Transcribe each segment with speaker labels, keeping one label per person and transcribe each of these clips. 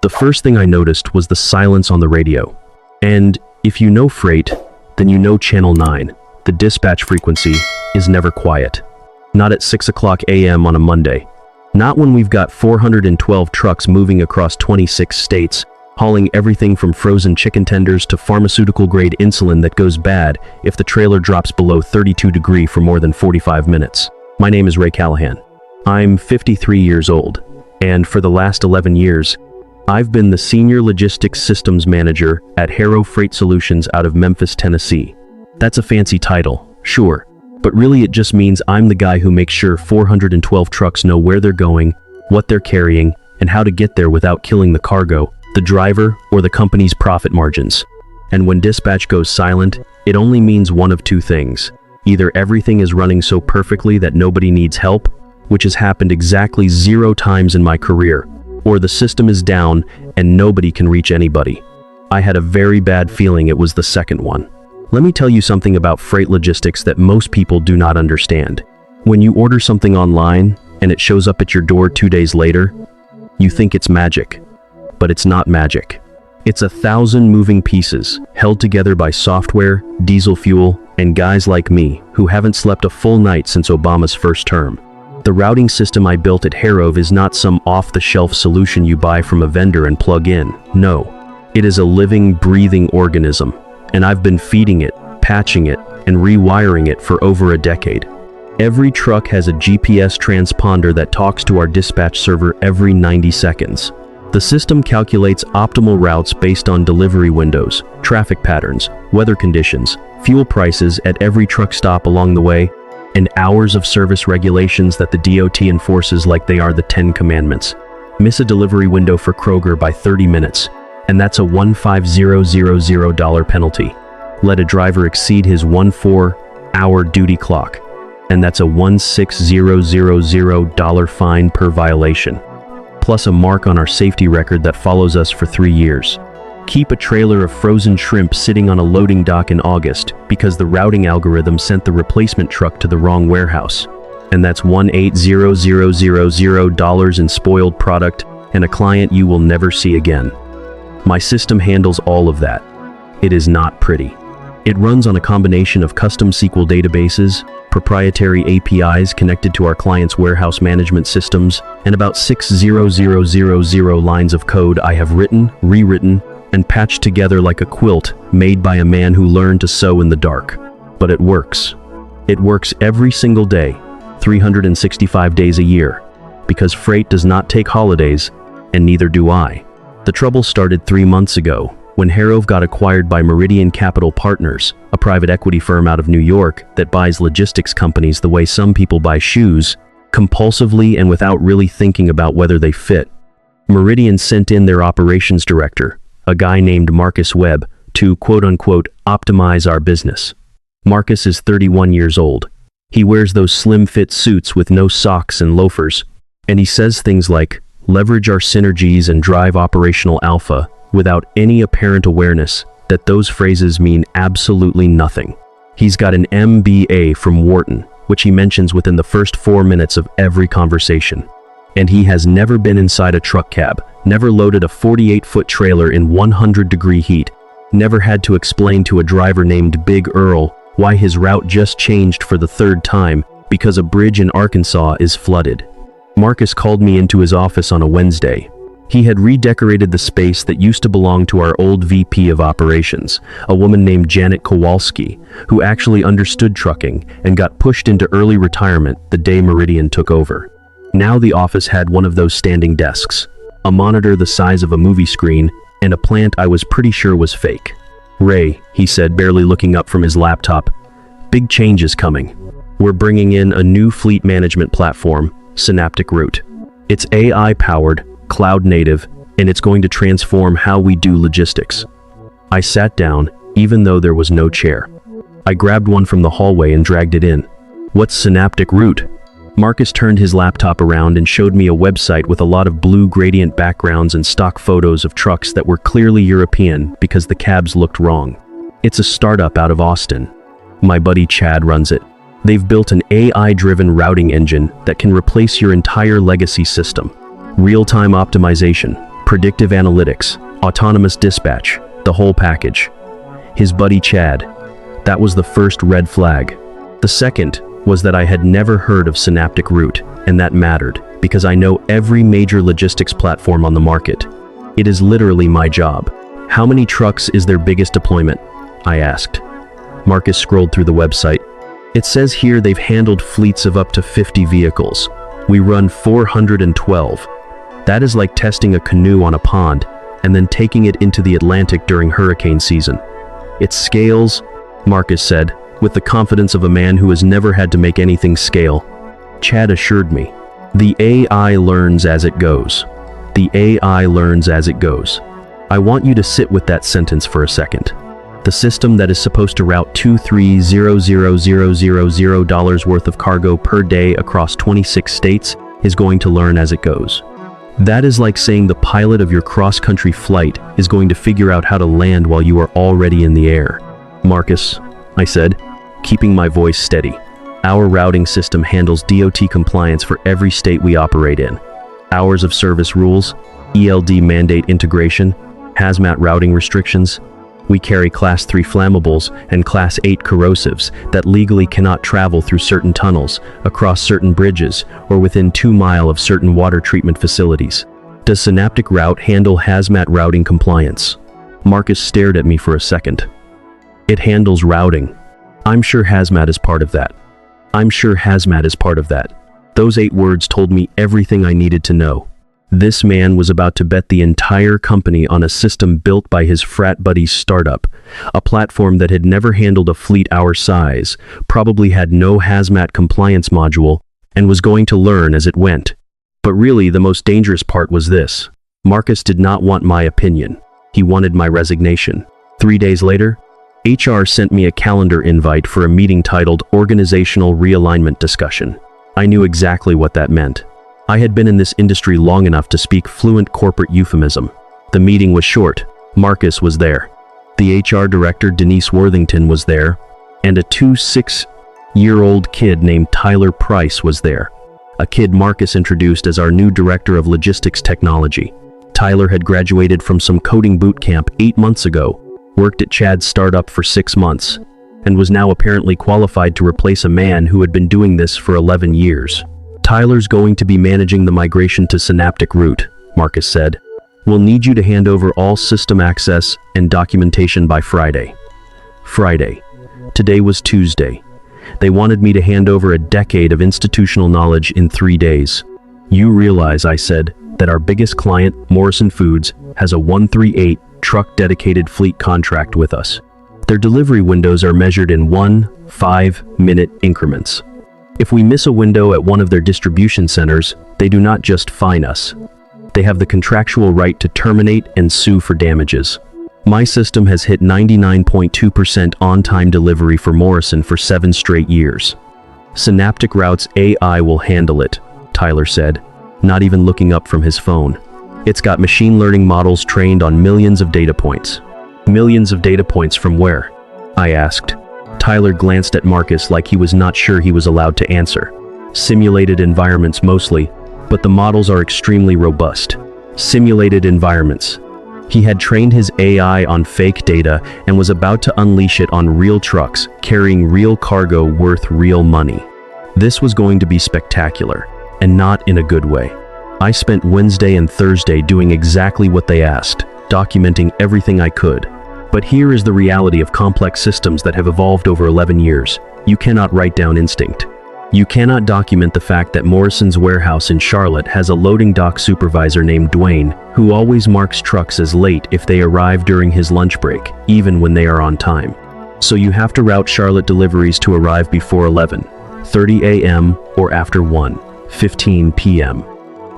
Speaker 1: The first thing I noticed was the silence on the radio. And if you know freight, then you know Channel 9. The dispatch frequency is never quiet. Not at 6 o'clock a.m. on a Monday. Not when we've got 412 trucks moving across 26 states, hauling everything from frozen chicken tenders to pharmaceutical-grade insulin that goes bad if the trailer drops below 32 degrees for more than 45 minutes. My name is Ray Callahan. I'm 53 years old, and for the last 11 years, I've been the Senior Logistics Systems Manager at Harrow Freight Solutions out of Memphis, Tennessee. That's a fancy title, sure, but really it just means I'm the guy who makes sure 412 trucks know where they're going, what they're carrying, and how to get there without killing the cargo, the driver, or the company's profit margins. And when dispatch goes silent, it only means one of two things. Either everything is running so perfectly that nobody needs help, which has happened exactly 0 times in my career, or the system is down and nobody can reach anybody. I had a very bad feeling it was the second one. Let me tell you something about freight logistics that most people do not understand. When you order something online and it shows up at your door 2 days later, you think it's magic. But it's not magic. It's 1,000 moving pieces held together by software, diesel fuel, and guys like me who haven't slept a full night since Obama's first term. The routing system I built at Harrow is not some off-the-shelf solution you buy from a vendor and plug in. No, it is a living, breathing organism, and I've been feeding it, patching it, and rewiring it for over a decade. Every truck has a GPS transponder that talks to our dispatch server every 90 seconds. The system calculates optimal routes based on delivery windows, traffic patterns, weather conditions, fuel prices at every truck stop along the way, and hours of service regulations that the DOT enforces like they are the 10 Commandments. Miss a delivery window for Kroger by 30 minutes, and that's a $15,000 penalty. Let a driver exceed his 14-hour duty clock, and that's a $16,000 fine per violation, plus a mark on our safety record that follows us for 3 years. Keep a trailer of frozen shrimp sitting on a loading dock in August because the routing algorithm sent the replacement truck to the wrong warehouse. And that's $18,000 in spoiled product and a client you will never see again. My system handles all of that. It is not pretty. It runs on a combination of custom SQL databases, proprietary APIs connected to our clients' warehouse management systems, and about 6,000 lines of code I have written, rewritten, and patched together like a quilt made by a man who learned to sew in the dark. But it works. It works every single day, 365 days a year, because freight does not take holidays, and neither do I. The trouble started 3 months ago, when Harrow got acquired by Meridian Capital Partners, a private equity firm out of New York that buys logistics companies the way some people buy shoes, compulsively and without really thinking about whether they fit. Meridian sent in their operations director, a guy named Marcus Webb, to quote-unquote optimize our business. Marcus is 31 years old. He wears those slim-fit suits with no socks and loafers, and he says things like, leverage our synergies and drive operational alpha, without any apparent awareness that those phrases mean absolutely nothing. He's got an MBA from Wharton, which he mentions within the first 4 minutes of every conversation. And he has never been inside a truck cab, never loaded a 48-foot trailer in 100-degree heat, never had to explain to a driver named Big Earl why his route just changed for the 3rd time because a bridge in Arkansas is flooded. Marcus called me into his office on a Wednesday. He had redecorated the space that used to belong to our old VP of operations, a woman named Janet Kowalski, who actually understood trucking and got pushed into early retirement the day Meridian took over. Now the office had one of those standing desks, a monitor the size of a movie screen, and a plant I was pretty sure was fake. Ray, he said, barely looking up from his laptop, big change is coming. We're bringing in a new fleet management platform, Synaptic Route. It's AI-powered, cloud-native, and it's going to transform how we do logistics. I sat down, even though there was no chair. I grabbed one from the hallway and dragged it in. What's Synaptic Route? Marcus turned his laptop around and showed me a website with a lot of blue gradient backgrounds and stock photos of trucks that were clearly European because the cabs looked wrong. It's a startup out of Austin. My buddy Chad runs it. They've built an AI-driven routing engine that can replace your entire legacy system. Real-time optimization, Predictive analytics, autonomous dispatch, the whole package. His buddy Chad. That was the first red flag. The second was that I had never heard of Synaptic Route, and that mattered, because I know every major logistics platform on the market. It is literally my job. How many trucks is their biggest deployment? I asked. Marcus scrolled through the website. It says here they've handled fleets of up to 50 vehicles. We run 412. That is like testing a canoe on a pond and then taking it into the Atlantic during hurricane season. It scales, Marcus said, with the confidence of a man who has never had to make anything scale. Chad assured me, the AI learns as it goes. The AI learns as it goes. I want you to sit with that sentence for a second. The system that is supposed to route $23,000,000 worth of cargo per day across 26 states is going to learn as it goes. That is like saying the pilot of your cross-country flight is going to figure out how to land while you are already in the air. Marcus, I said, keeping my voice steady. Our routing system handles DOT compliance for every state we operate in. Hours of service rules, ELD mandate integration, hazmat routing restrictions. We carry Class 3 flammables and Class 8 corrosives that legally cannot travel through certain tunnels, across certain bridges, or within 2 miles of certain water treatment facilities. Does Synaptic Route handle hazmat routing compliance? Marcus stared at me for a second. It handles routing. I'm sure hazmat is part of that. I'm sure hazmat is part of that. Those 8 words told me everything I needed to know. This man was about to bet the entire company on a system built by his frat buddy's startup, a platform that had never handled a fleet our size, probably had no hazmat compliance module, and was going to learn as it went. But really, the most dangerous part was this. Marcus did not want my opinion. He wanted my resignation. 3 days later, HR sent me a calendar invite for a meeting titled Organizational Realignment Discussion. I knew exactly what that meant. I had been in this industry long enough to speak fluent corporate euphemism. The meeting was short. Marcus was there. The HR director, Denise Worthington, was there, and a 26-year-old kid named Tyler Price was there, a kid Marcus introduced as our new director of logistics technology. Tyler had graduated from some coding boot camp 8 months ago, worked at Chad's startup for 6 months, and was now apparently qualified to replace a man who had been doing this for 11 years. Tyler's going to be managing the migration to Synaptic Route, Marcus said. We'll need you to hand over all system access and documentation by Friday. Friday. Today was Tuesday. They wanted me to hand over a decade of institutional knowledge in 3 days. You realize, I said, that our biggest client, Morrison Foods, has a 138 truck dedicated fleet contract with us. Their delivery windows are measured in 5-minute increments. If we miss a window at one of their distribution centers, they do not just fine us. They have the contractual right to terminate and sue for damages. My system has hit 99.2% on-time delivery for Morrison for 7 straight years. Synaptic Route's AI will handle it, Tyler said, not even looking up from his phone. It's got machine learning models trained on millions of data points. Millions of data points from where? I asked. Tyler glanced at Marcus like he was not sure he was allowed to answer. Simulated environments mostly, but the models are extremely robust. Simulated environments. He had trained his AI on fake data and was about to unleash it on real trucks, carrying real cargo worth real money. This was going to be spectacular, and not in a good way. I spent Wednesday and Thursday doing exactly what they asked, documenting everything I could. But here is the reality of complex systems that have evolved over 11 years. You cannot write down instinct. You cannot document the fact that Morrison's warehouse in Charlotte has a loading dock supervisor named Dwayne, who always marks trucks as late if they arrive during his lunch break, even when they are on time. So you have to route Charlotte deliveries to arrive before 11:30 a.m. or after 1:15 p.m.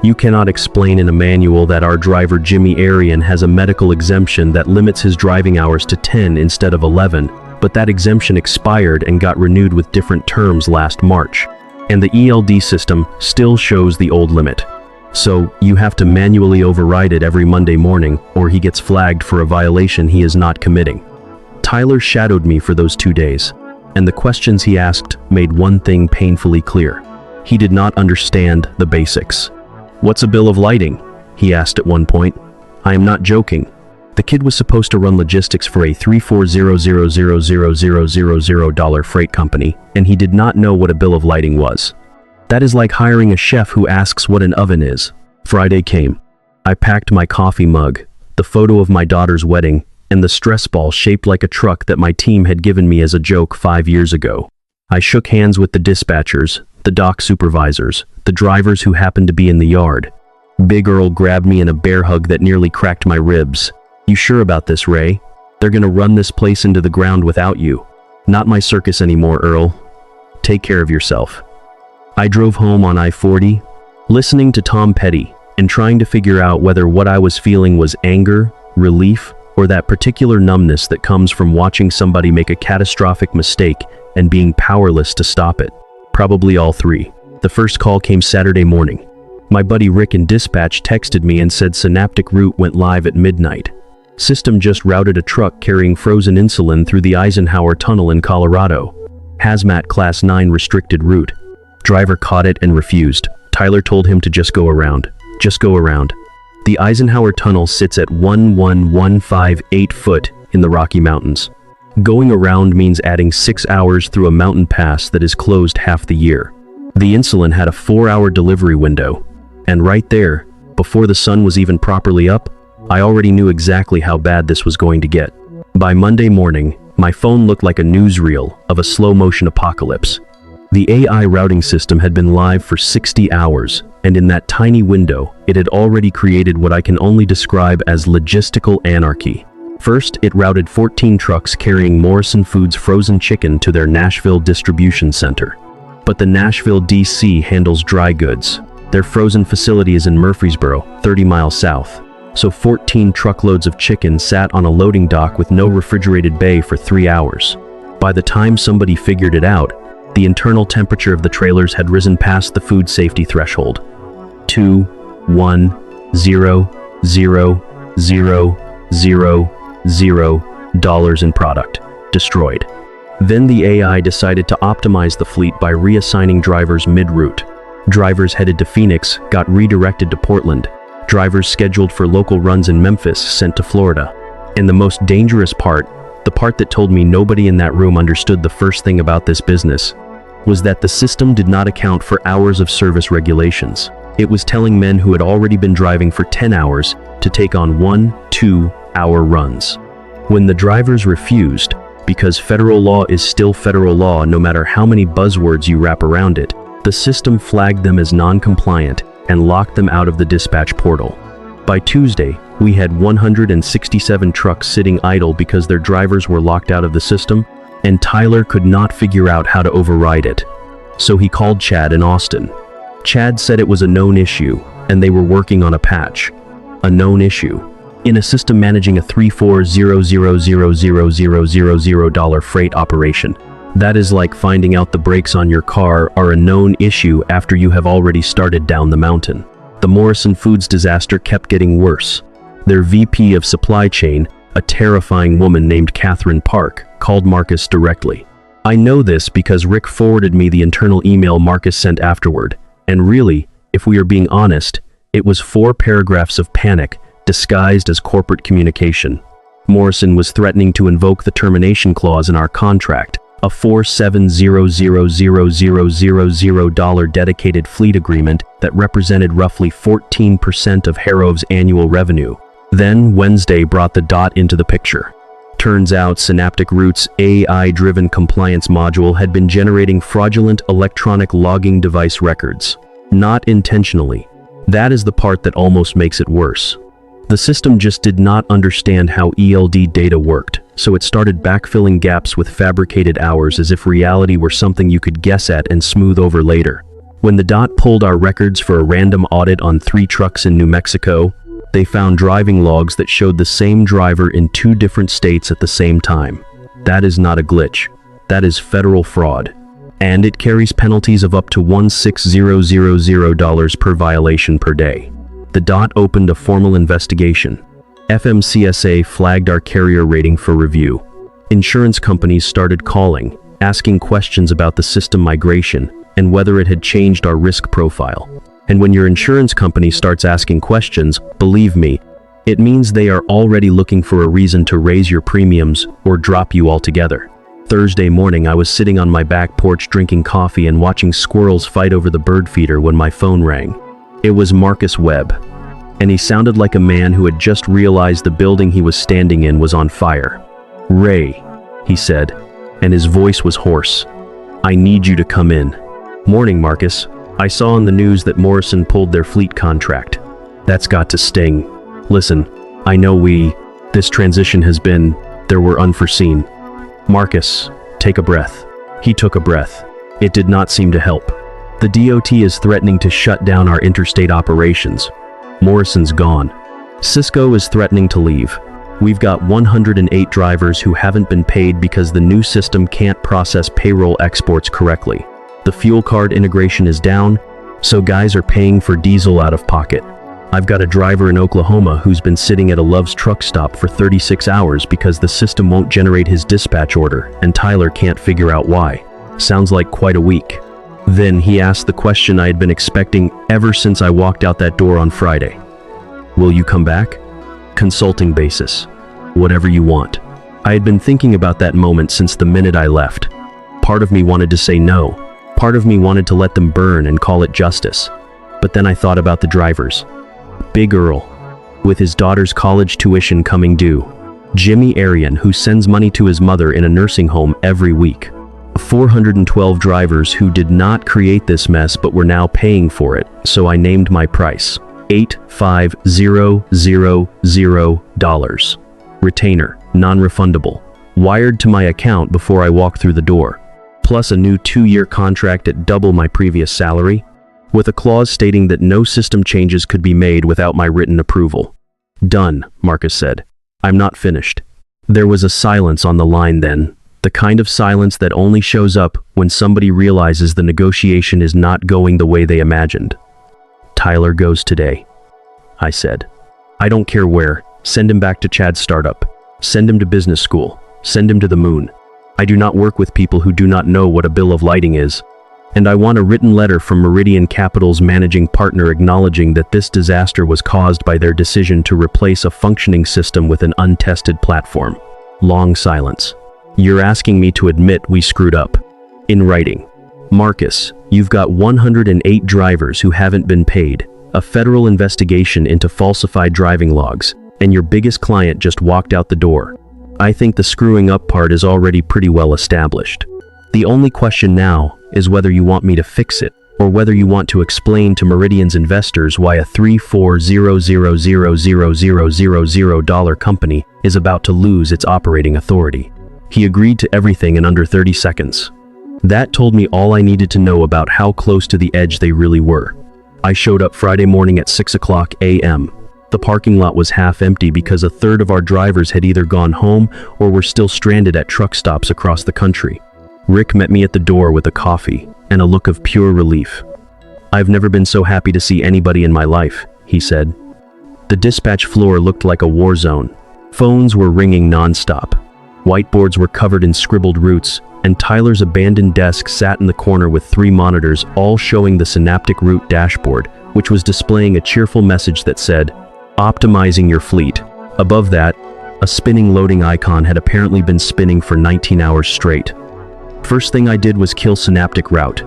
Speaker 1: You cannot explain in a manual that our driver Jimmy Arian has a medical exemption that limits his driving hours to 10 instead of 11, but that exemption expired and got renewed with different terms last March, and the ELD system still shows the old limit. So you have to manually override it every Monday morning, or he gets flagged for a violation he is not committing. Tyler shadowed me for those 2 days, and the questions he asked made one thing painfully clear. He did not understand the basics. What's a bill of lading? He asked at one point. I am not joking. The kid was supposed to run logistics for a $340,000 freight company, and he did not know what a bill of lading was. That is like hiring a chef who asks what an oven is. Friday came. I packed my coffee mug, the photo of my daughter's wedding, and the stress ball shaped like a truck that my team had given me as a joke 5 years ago. I shook hands with the dispatchers, the dock supervisors, the drivers who happened to be in the yard. Big Earl grabbed me in a bear hug that nearly cracked my ribs. You sure about this, Ray? They're gonna run this place into the ground without you. Not my circus anymore, Earl. Take care of yourself. I drove home on I-40, listening to Tom Petty and trying to figure out whether what I was feeling was anger, relief, or that particular numbness that comes from watching somebody make a catastrophic mistake and being powerless to stop it. Probably all three. The first call came Saturday morning. My buddy Rick in dispatch texted me and said Synaptic Route went live at midnight. System just routed a truck carrying frozen insulin through the Eisenhower Tunnel in Colorado. Hazmat Class 9 restricted route. Driver caught it and refused. Tyler told him to just go around. Just go around. The Eisenhower Tunnel sits at 11,158 foot in the Rocky Mountains. Going around means adding 6 hours through a mountain pass that is closed half the year. The insulin had a 4-hour delivery window. And right there, before the sun was even properly up, I already knew exactly how bad this was going to get. By Monday morning, my phone looked like a newsreel of a slow-motion apocalypse. The AI routing system had been live for 60 hours, and in that tiny window, it had already created what I can only describe as logistical anarchy. First, it routed 14 trucks carrying Morrison Foods frozen chicken to their Nashville distribution center. But the Nashville DC handles dry goods. Their frozen facility is in Murfreesboro, 30 miles south. So 14 truckloads of chicken sat on a loading dock with no refrigerated bay for 3 hours. By the time somebody figured it out, the internal temperature of the trailers had risen past the food safety threshold. 2, 1, 0, 0, 0, 0, $0 in product. Destroyed. Then the AI decided to optimize the fleet by reassigning drivers mid-route. Drivers headed to Phoenix got redirected to Portland. Drivers scheduled for local runs in Memphis sent to Florida. And the most dangerous part, the part that told me nobody in that room understood the first thing about this business, was that the system did not account for hours of service regulations. It was telling men who had already been driving for 10 hours to take on 1-2-hour runs. When the drivers refused, because federal law is still federal law no matter how many buzzwords you wrap around it, the system flagged them as non-compliant and locked them out of the dispatch portal. By Tuesday, we had 167 trucks sitting idle because their drivers were locked out of the system, and Tyler could not figure out how to override it. So he called Chad in Austin. Chad said it was a known issue, and they were working on a patch. A known issue. In a system managing a $340,000 freight operation. That is like finding out the brakes on your car are a known issue after you have already started down the mountain. The Morrison Foods disaster kept getting worse. Their VP of supply chain, a terrifying woman named Catherine Park, called Marcus directly. I know this because Rick forwarded me the internal email Marcus sent afterward, and really, if we are being honest, it was 4 paragraphs of panic disguised as corporate communication. Morrison was threatening to invoke the termination clause in our contract, a $470,000 dedicated fleet agreement that represented roughly 14% of Harrow's annual revenue. Then Wednesday brought the dot into the picture. Turns out Synaptic Route's AI-driven compliance module had been generating fraudulent electronic logging device records. Not intentionally. That is the part that almost makes it worse. The system just did not understand how ELD data worked, so it started backfilling gaps with fabricated hours as if reality were something you could guess at and smooth over later. When the DOT pulled our records for a random audit on 3 trucks in New Mexico, they found driving logs that showed the same driver in 2 different states at the same time. That is not a glitch. That is federal fraud. And it carries penalties of up to $16,000 per violation per day. The DOT opened a formal investigation. FMCSA flagged our carrier rating for review. Insurance companies started calling, asking questions about the system migration and whether it had changed our risk profile. And when your insurance company starts asking questions, believe me, It means they are already looking for a reason to raise your premiums or drop you altogether. Thursday morning, I was sitting on my back porch drinking coffee and watching squirrels fight over the bird feeder when my phone rang. It was Marcus Webb, and he sounded like a man who had just realized the building he was standing in was on fire. "Ray," he said, and his voice was hoarse. "I need you to come in." "Morning, Marcus. I saw on the news that Morrison pulled their fleet contract. That's got to sting. Listen, I know this transition there were unforeseen." "Marcus, take a breath." He took a breath. It did not seem to help. "The DOT is threatening to shut down our interstate operations. Morrison's gone. Cisco is threatening to leave. We've got 108 drivers who haven't been paid because the new system can't process payroll exports correctly. The fuel card integration is down, so guys are paying for diesel out of pocket. I've got a driver in Oklahoma who's been sitting at a Love's truck stop for 36 hours because the system won't generate his dispatch order, and Tyler can't figure out why. Sounds like quite a week." Then he asked the question I had been expecting ever since I walked out that door on Friday. "Will you come back?" "Consulting basis. Whatever you want." I had been thinking about that moment since the minute I left. Part of me wanted to say no. Part of me wanted to let them burn and call it justice. But then I thought about the drivers. Big Earl, with his daughter's college tuition coming due. Jimmy Arian, who sends money to his mother in a nursing home every week. 412 drivers who did not create this mess but were now paying for it, so I named my price. $85000. Retainer, non-refundable. Wired to my account before I walk through the door. Plus a new 2-year contract at double my previous salary, with a clause stating that no system changes could be made without my written approval. "Done," Marcus said. "I'm not finished." There was a silence on the line then, the kind of silence that only shows up when somebody realizes the negotiation is not going the way they imagined. "Tyler goes today," I said. "I don't care where. Send him back to Chad's startup. Send him to business school. Send him to the moon. I do not work with people who do not know what a bill of lading is. And I want a written letter from Meridian Capital's managing partner acknowledging that this disaster was caused by their decision to replace a functioning system with an untested platform." Long silence. "You're asking me to admit we screwed up." In writing. "Marcus, you've got 108 drivers who haven't been paid, a federal investigation into falsified driving logs, and your biggest client just walked out the door. I think the screwing up part is already pretty well established. The only question now is whether you want me to fix it, or whether you want to explain to Meridian's investors why a $340,000,000 company is about to lose its operating authority." He agreed to everything in under 30 seconds. That told me all I needed to know about how close to the edge they really were. I showed up Friday morning at 6:00 a.m. The parking lot was half empty because a third of our drivers had either gone home or were still stranded at truck stops across the country. Rick met me at the door with a coffee and a look of pure relief. "I've never been so happy to see anybody in my life," he said. The dispatch floor looked like a war zone. Phones were ringing nonstop. Whiteboards were covered in scribbled roots, and Tyler's abandoned desk sat in the corner with 3 monitors, all showing the Synaptic Route dashboard, which was displaying a cheerful message that said, "Optimizing your fleet." Above that, a spinning loading icon had apparently been spinning for 19 hours straight. First thing I did was kill Synaptic Route.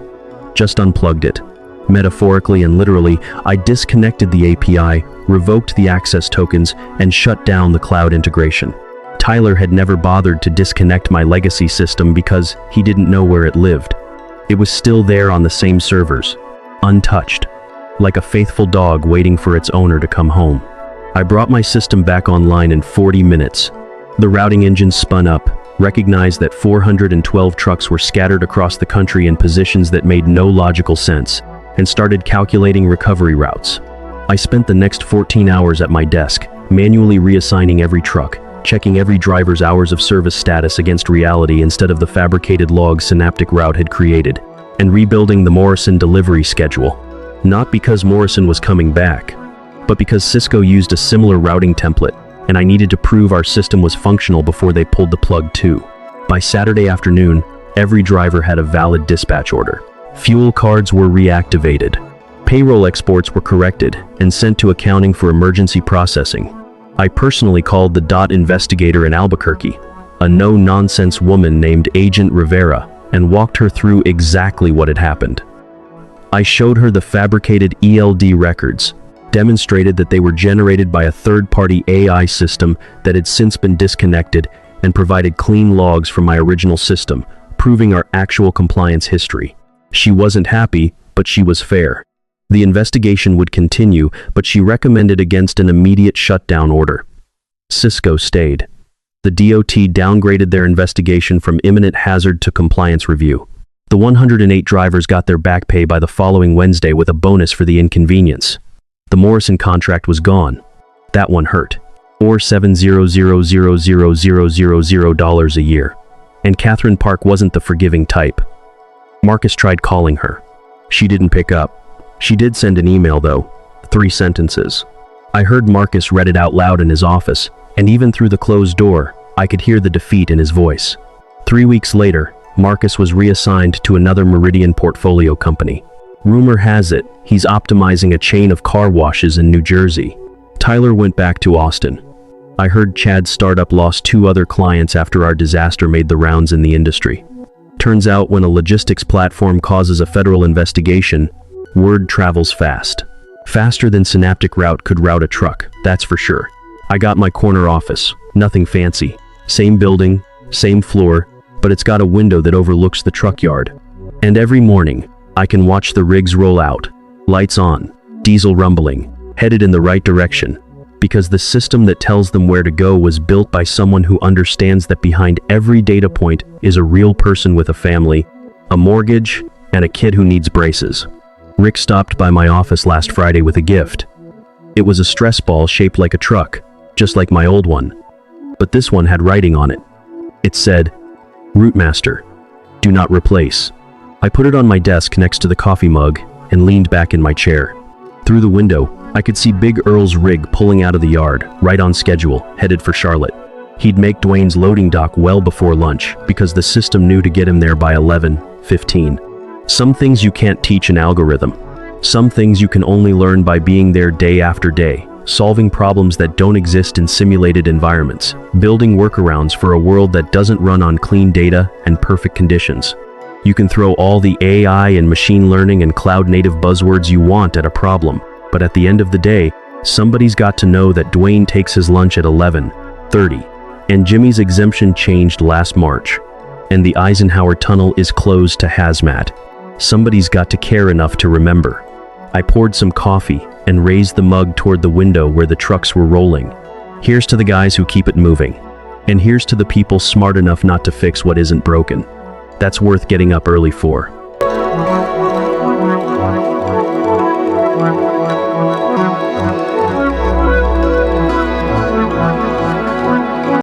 Speaker 1: Just unplugged it. Metaphorically and literally, I disconnected the API, revoked the access tokens, and shut down the cloud integration. Tyler had never bothered to disconnect my legacy system because he didn't know where it lived. It was still there on the same servers, untouched, like a faithful dog waiting for its owner to come home. I brought my system back online in 40 minutes. The routing engine spun up, recognized that 412 trucks were scattered across the country in positions that made no logical sense, and started calculating recovery routes. I spent the next 14 hours at my desk, manually reassigning every truck, checking every driver's hours of service status against reality instead of the fabricated logs Synaptic Route had created, and rebuilding the Morrison delivery schedule. Not because Morrison was coming back, but because Cisco used a similar routing template, and I needed to prove our system was functional before they pulled the plug too. By Saturday afternoon, every driver had a valid dispatch order. Fuel cards were reactivated. Payroll exports were corrected and sent to accounting for emergency processing. I personally called the DOT investigator in Albuquerque, a no-nonsense woman named Agent Rivera, and walked her through exactly what had happened. I showed her the fabricated ELD records, demonstrated that they were generated by a third-party AI system that had since been disconnected, and provided clean logs from my original system, proving our actual compliance history. She wasn't happy, but she was fair. The investigation would continue, but she recommended against an immediate shutdown order. Cisco stayed. The DOT downgraded their investigation from imminent hazard to compliance review. The 108 drivers got their back pay by the following Wednesday with a bonus for the inconvenience. The Morrison contract was gone. That one hurt. Or $700,000 a year. And Catherine Park wasn't the forgiving type. Marcus tried calling her. She didn't pick up. She did send an email though. 3 sentences. I heard Marcus read it out loud in his office, and even through the closed door, I could hear the defeat in his voice. 3 weeks later, Marcus was reassigned to another Meridian portfolio company. Rumor has it, he's optimizing a chain of car washes in New Jersey. Tyler went back to Austin. I heard Chad's startup lost 2 other clients after our disaster made the rounds in the industry. Turns out when a logistics platform causes a federal investigation, word travels fast. Faster than Synaptic Route could route a truck, that's for sure. I got my corner office, nothing fancy. Same building, same floor, but it's got a window that overlooks the truck yard. And every morning, I can watch the rigs roll out, lights on, diesel rumbling, headed in the right direction, because the system that tells them where to go was built by someone who understands that behind every data point is a real person with a family, a mortgage, and a kid who needs braces. Rick stopped by my office last Friday with a gift. It was a stress ball shaped like a truck, just like my old one. But this one had writing on it. It said, "Routemaster, do not replace." I put it on my desk next to the coffee mug and leaned back in my chair. Through the window, I could see Big Earl's rig pulling out of the yard, right on schedule, headed for Charlotte. He'd make Dwayne's loading dock well before lunch, because the system knew to get him there by 11:15. Some things you can't teach an algorithm. Some things you can only learn by being there day after day, solving problems that don't exist in simulated environments, building workarounds for a world that doesn't run on clean data and perfect conditions. You can throw all the AI and machine learning and cloud-native buzzwords you want at a problem, but at the end of the day, somebody's got to know that Dwayne takes his lunch at 11:30, and Jimmy's exemption changed last March, and the Eisenhower Tunnel is closed to hazmat. Somebody's got to care enough to remember. I poured some coffee and raised the mug toward the window where the trucks were rolling. Here's to the guys who keep it moving. And here's to the people smart enough not to fix what isn't broken. That's worth getting up early for.